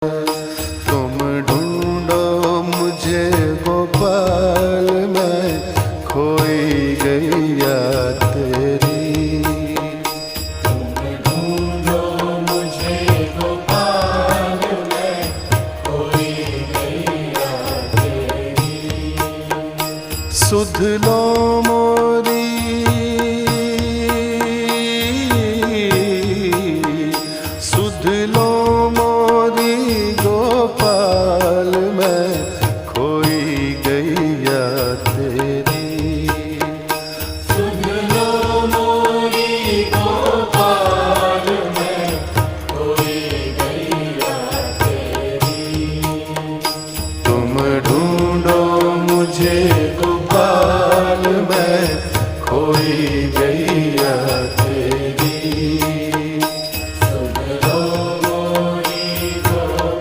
तुम ढूंढो मुझे गोपाल, मैं खोई गैया तेरी। तुम ढूंढो मुझे गोपाल, मैं खोई गैया तेरी। सुध लो